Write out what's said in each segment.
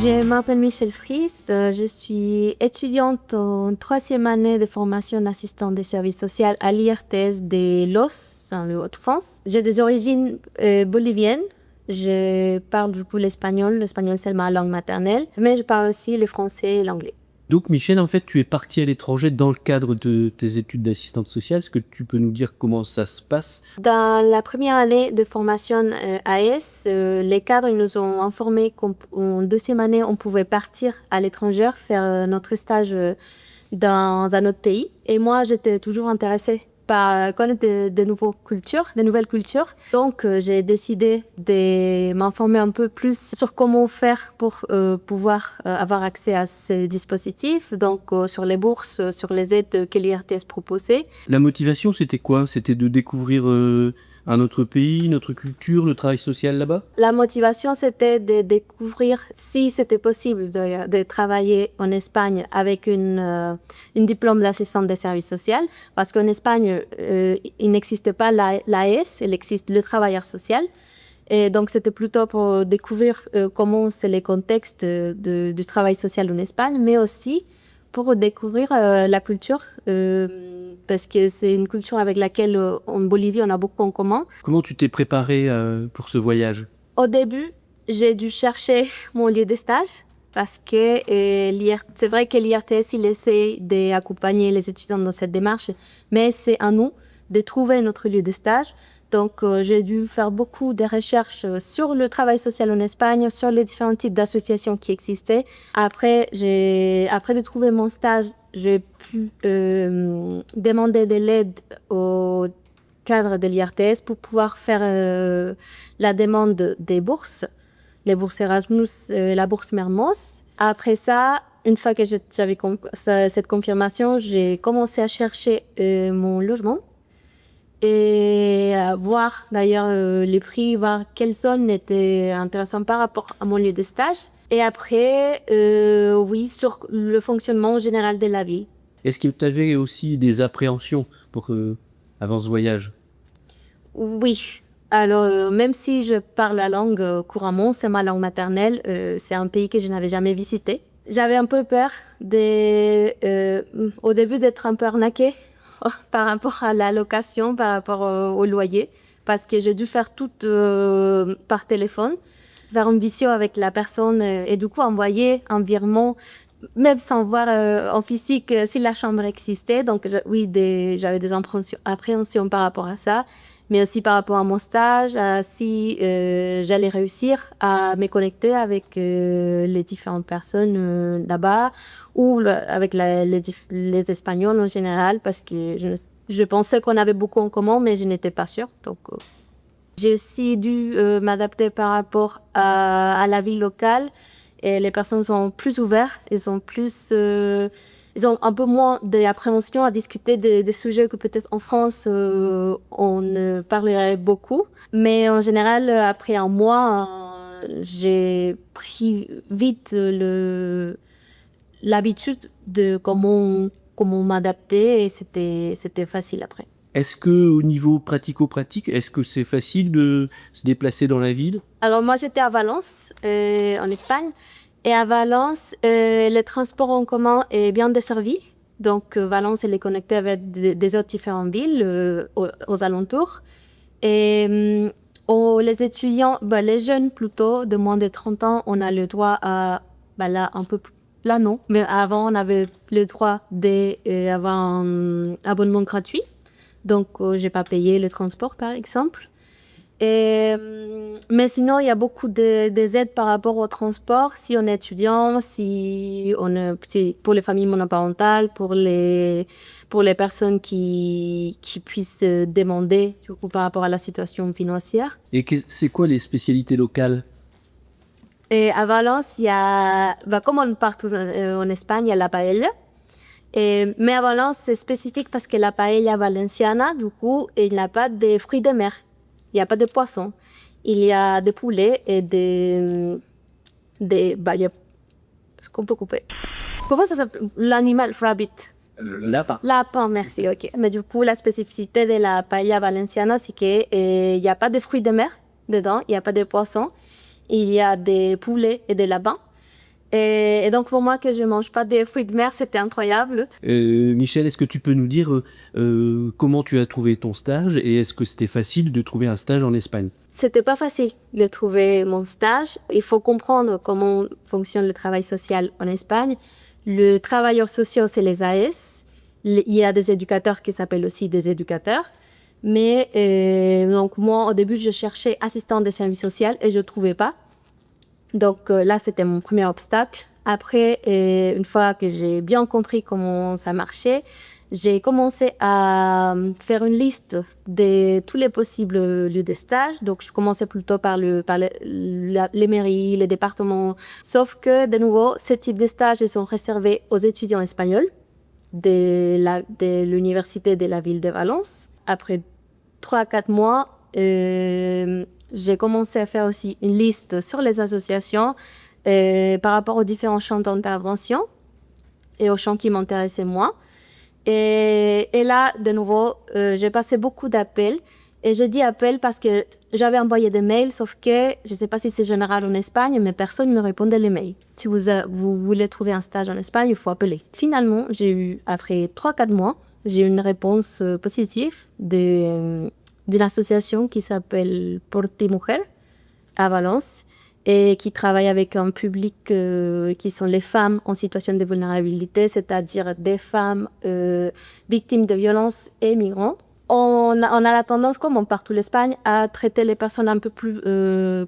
Je m'appelle Michel Fries, je suis étudiante en troisième année de formation d'assistante des services sociaux à l'IRTS de Los, dans le Hauts-de-France. J'ai des origines boliviennes. Je parle du coup l'espagnol c'est ma langue maternelle, mais je parle aussi le français et l'anglais. Donc Michel, en fait, tu es partie à l'étranger dans le cadre de tes études d'assistante sociale. Est-ce que tu peux nous dire comment ça se passe? Dans la première année de formation AS, les cadres ils nous ont informé qu'en deuxième année, on pouvait partir à l'étranger, faire notre stage dans un autre pays. Et moi, j'étais toujours intéressée par connaître de nouvelles cultures. Donc, j'ai décidé de m'informer un peu plus sur comment faire pour pouvoir avoir accès à ces dispositifs. Donc, sur les bourses, sur les aides que l'IRTS proposait. La motivation, c'était quoi? C'était de découvrir un autre pays, notre culture, le travail social là-bas? La motivation, c'était de découvrir si c'était possible de travailler en Espagne avec une diplôme d'assistante des services sociaux. Parce qu'en Espagne, il n'existe pas l'AS, il existe le travailleur social. Et donc, c'était plutôt pour découvrir comment c'est les contextes du travail social en Espagne, mais aussi pour découvrir la culture, parce que c'est une culture avec laquelle, en Bolivie, on a beaucoup en commun. Comment tu t'es préparée pour ce voyage? Au début, j'ai dû chercher mon lieu de stage parce que c'est vrai que l'IRTS, il essaie d'accompagner les étudiants dans cette démarche, mais c'est à nous de trouver notre lieu de stage. Donc, j'ai dû faire beaucoup de recherches sur le travail social en Espagne, sur les différents types d'associations qui existaient. Après de trouver mon stage, j'ai pu demander de l'aide au cadre de l'IRTS pour pouvoir faire la demande des bourses, les bourses Erasmus, la bourse Mermoz. Après ça, une fois que j'avais cette confirmation, j'ai commencé à chercher mon logement et voir d'ailleurs les prix, voir quelle zone était intéressante par rapport à mon lieu de stage. Et après, oui, sur le fonctionnement général de la vie. Est-ce que tu avais aussi des appréhensions avant ce voyage? Oui. Alors, même si je parle la langue couramment, c'est ma langue maternelle, c'est un pays que je n'avais jamais visité. J'avais un peu peur au début d'être un peu arnaquée par rapport à la location, par rapport au loyer, parce que j'ai dû faire tout par téléphone, faire une visio avec la personne et du coup envoyer un virement, même sans voir en physique si la chambre existait. Donc oui, j'avais des appréhensions par rapport à ça, mais aussi par rapport à mon stage, si j'allais réussir à me connecter avec les différentes personnes là-bas ou avec les Espagnols en général, parce que je pensais qu'on avait beaucoup en commun, mais je n'étais pas sûre. Donc, j'ai aussi dû m'adapter par rapport à la vie locale. Et les personnes sont plus ouvertes, ils ont un peu moins d'appréhension à discuter des sujets que peut-être en France, on ne parlerait beaucoup. Mais en général, après un mois, j'ai pris vite l'habitude de comment m'adapter et c'était facile après. Est-ce que au niveau pratico-pratique, est-ce que c'est facile de se déplacer dans la ville? Alors moi, j'étais à Valence, en Espagne. Et à Valence, le transport en commun est bien desservi. Donc, Valence, elle est connectée avec des autres différentes villes aux alentours. Et les étudiants, les jeunes plutôt, de moins de 30 ans, on a le droit à, là non, mais avant, on avait le droit d'avoir un abonnement gratuit. Donc, j'ai pas payé le transport, par exemple. Mais sinon, il y a beaucoup des aides par rapport au transport. Si on est étudiant, pour les familles monoparentales, pour les personnes qui puissent demander du coup, par rapport à la situation financière. Et c'est quoi les spécialités locales? Et à Valence, il y a, comme partout en Espagne, il y a la paella. Mais à Valence, c'est spécifique parce que la paella valenciana, du coup, il n'y a pas de fruits de mer. Il n'y a pas de poisson. Il y a des poulets et est-ce qu'on peut couper? Comment ça s'appelle? L'animal, rabbit. Lapin. Lapin, merci, ok. Mais du coup, la spécificité de la paella valenciana, c'est qu'il n'y a pas de fruits de mer dedans, il n'y a pas de poisson. Il y a des poulets et des lapins. Et donc pour moi que je mange pas des fruits de mer, c'était incroyable. Michel, est-ce que tu peux nous dire comment tu as trouvé ton stage et est-ce que c'était facile de trouver un stage en Espagne? C'était pas facile de trouver mon stage. Il faut comprendre comment fonctionne le travail social en Espagne. Le travailleur social, c'est les AS. Il y a des éducateurs qui s'appellent aussi des éducateurs. Mais donc moi, au début, je cherchais assistant de service social et je ne trouvais pas. Donc là, c'était mon premier obstacle. Après, une fois que j'ai bien compris comment ça marchait, j'ai commencé à faire une liste de tous les possibles lieux de stage. Donc, je commençais plutôt par les mairies, les départements. Sauf que, de nouveau, ce type de stages ils sont réservés aux étudiants espagnols de l'université de la ville de Valence. Après 3 à 4 mois, j'ai commencé à faire aussi une liste sur les associations par rapport aux différents champs d'intervention et aux champs qui m'intéressaient moi. Et là, de nouveau, j'ai passé beaucoup d'appels. Et je dis appels parce que j'avais envoyé des mails, sauf que je ne sais pas si c'est général en Espagne, mais personne ne me répondait les mails. Si vous voulez trouver un stage en Espagne, il faut appeler. Finalement, après 3-4 mois, j'ai eu une réponse positive d'une association qui s'appelle Porti Mujer à Valence et qui travaille avec un public qui sont les femmes en situation de vulnérabilité, c'est-à-dire des femmes victimes de violences et migrants. On a la tendance, comme on partout l'Espagne, à traiter les personnes un peu plus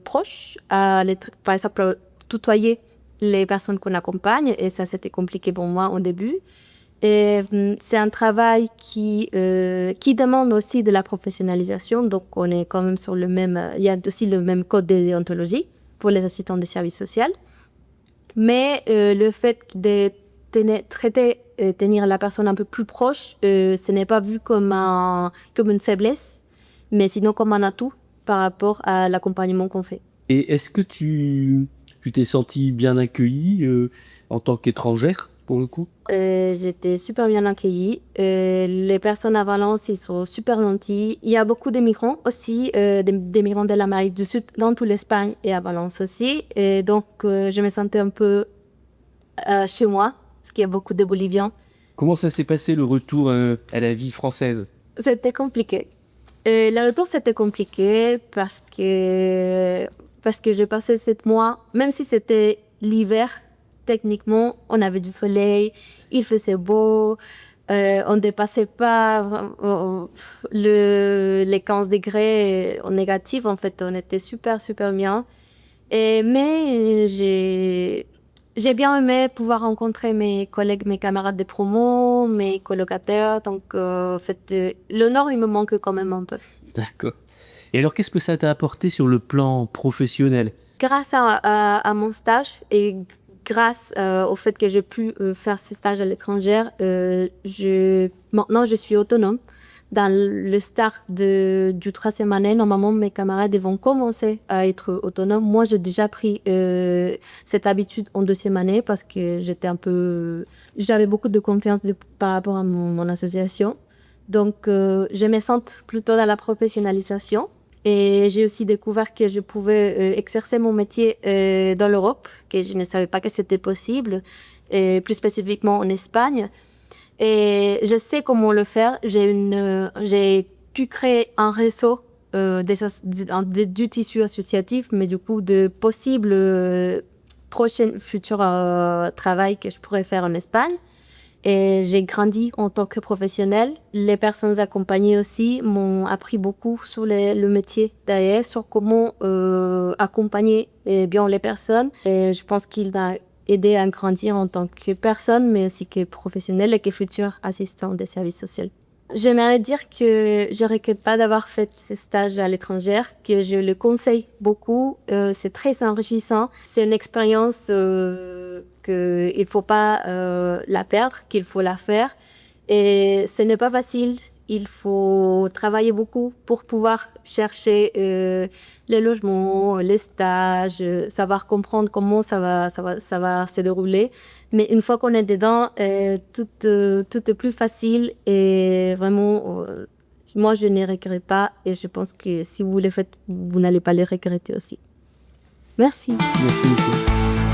proches, par exemple, tutoyer les personnes qu'on accompagne, et ça, c'était compliqué pour moi au début. Et c'est un travail qui demande aussi de la professionnalisation, donc on est quand même sur le même... Il y a aussi le même code de déontologie pour les assistants de services sociaux. Mais le fait de tenir la personne un peu plus proche, ce n'est pas vu comme une faiblesse, mais sinon comme un atout par rapport à l'accompagnement qu'on fait. Et est-ce que tu t'es sentie bien accueillie en tant qu'étrangère, pour le coup? J'étais super bien accueillie. Les personnes à Valence, ils sont super gentils. Il y a beaucoup de migrants aussi, des migrants de l'Amérique du Sud, dans toute l'Espagne et à Valence aussi. Et donc, je me sentais un peu chez moi, parce qu'il y a beaucoup de Boliviens. Comment ça s'est passé le retour à la vie française? C'était compliqué. Le retour, c'était compliqué parce que j'ai passé 7 mois, même si c'était l'hiver, techniquement, on avait du soleil, il faisait beau, on ne dépassait pas les 15 degrés en négatif. En fait, on était super, super bien. Mais j'ai bien aimé pouvoir rencontrer mes collègues, mes camarades de promo, mes colocataires. Donc, en fait, le Nord, il me manque quand même un peu. D'accord. Et alors, qu'est-ce que ça t'a apporté sur le plan professionnel? Grâce à mon stage et grâce au fait que j'ai pu faire ce stage à l'étranger, maintenant, je suis autonome. Dans le start du 3e année, normalement, mes camarades vont commencer à être autonomes. Moi, j'ai déjà pris cette habitude en 2e année parce que j'avais beaucoup de confiance par rapport à mon association. Donc, je me sens plutôt dans la professionnalisation. Et j'ai aussi découvert que je pouvais exercer mon métier dans l'Europe, que je ne savais pas que c'était possible, et plus spécifiquement en Espagne. Et je sais comment le faire. J'ai pu créer un réseau du tissu associatif, mais du coup de possibles prochains futurs travail que je pourrais faire en Espagne. Et j'ai grandi en tant que professionnelle. Les personnes accompagnées aussi m'ont appris beaucoup sur le métier d'AES, sur comment accompagner bien les personnes. Et je pense qu'il m'a aidé à grandir en tant que personne, mais aussi que professionnelle et que futur assistant des services sociaux. J'aimerais dire que je ne regrette pas d'avoir fait ce stage à l'étranger, que je le conseille beaucoup. C'est très enrichissant. C'est une expérience qu'il ne faut pas la perdre, qu'il faut la faire. Et ce n'est pas facile. Il faut travailler beaucoup pour pouvoir chercher les logements, les stages, savoir comprendre comment ça va se dérouler. Mais une fois qu'on est dedans, tout est plus facile et vraiment, moi, je ne regrette pas et je pense que si vous le faites, vous n'allez pas le regretter aussi. Merci. Merci beaucoup.